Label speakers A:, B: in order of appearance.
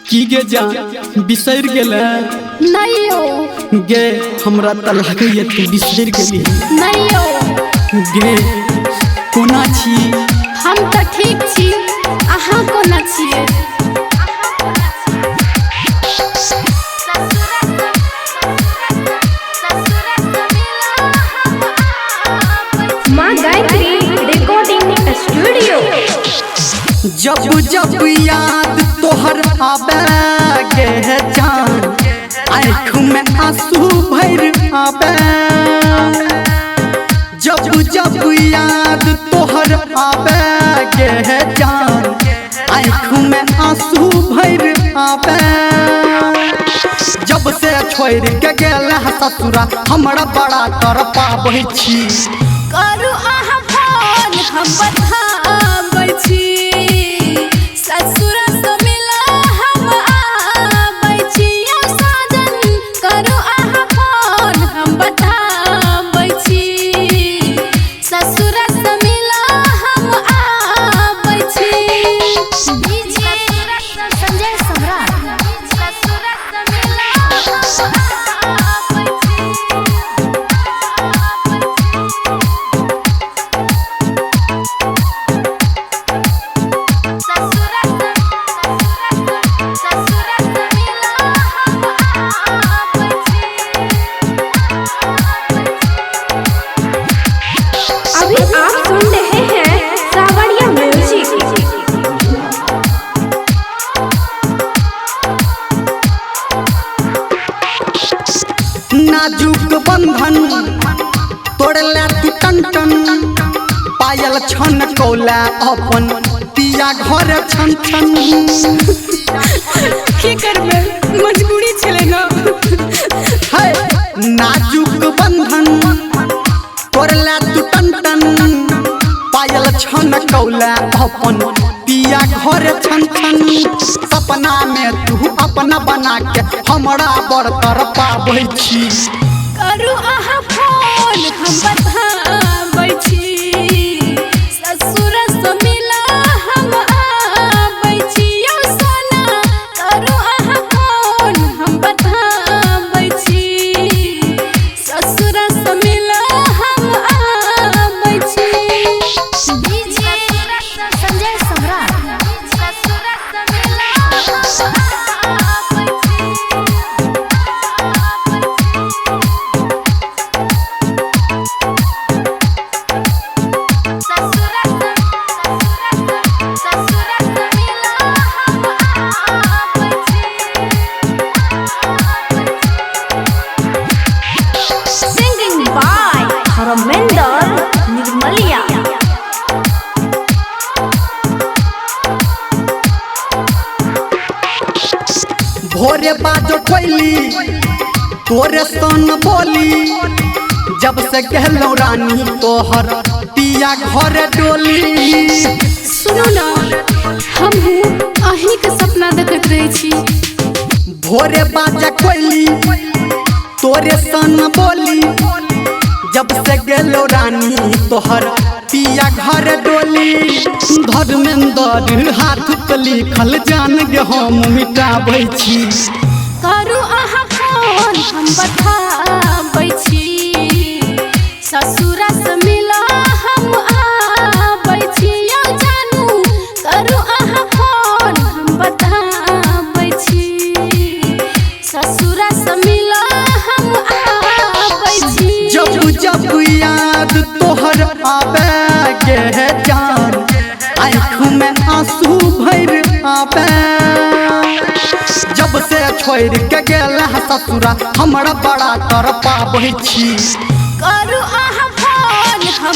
A: की गे जा बिसर गेले
B: नहीं हो
A: गे हमरा त लागैया तू बिसर गेली
B: नहीं हो
A: गे कोना छी
B: हम तो ठीक छी अहाँ कोना छिए
C: माँ गायत्री रिकॉर्डिंग स्टूडियो।
A: जब जब याद तोहर आवे गे जान आँख में आंसू भर आवे जब जब याद तोहर आवे गे जान आँख में आंसू भर आवे जब से छोड़ के गेल ससुरा हमरा बड़ा कर पाबै छी
B: करू अहाँ फोन हम बताबै छी ससुर से मिला हम आबै छी साजन करू अहाँ फोन हम बताबै छी ससुर से मिला हम आबै छी डीजे संजय सम्राट ससुर से मिला हम आबै छी
C: अभी आप सुन रहे हैं सावरिया म्यूजिक।
A: नाजुक बंधन तोड़ला तू टन टन पायल छन कौला अपन पिया घर छन छन
B: की करबे मजबूरी छले ना
A: है नाजुक बंधन तोड़ला तू टन टन पायल छन कौला अपन पिया घर छन छन सपना में तू अपना बना के हमरा बड़ कर पाबै छी
B: करू अहाँ फोन हम बताबै छी ससुर से मिला हम आबै छी सोना करू अहाँ फोन हम बताबै छी ससुर से मिला हम आबै छी डीजे संजय सम्राट ससुर से मिला हम आबै छी
C: Singing by Harminder Nirmalia।
A: भोरे बाजो कोइली तोरे सन बोली जब से कहलो रानी तोहर पिया घर डोली
B: सुनो ना हम अहीं के सपना देखत रही छी
A: भोरे बाजा कोइली तोरे सन बोली जब से गेलो रानी तोहर पिया घर डोली धर्मेंद्र हाथ पे लिखल जान गे हम मिटाबै छी
B: करू अहाँ फोन हम बताबै छी ससुर से मिला हम आबै छी जानू करू अहाँ फोन हम बताबै छी ससुर से मिला हम आबै छी
A: जब जब याद तोहर आवे गे जान आँख में आंसू भर आवे जब से छोड़ के गेल ससुरा हमरा बड़ा कर पाबै छी
B: करू अहाँ फोन हम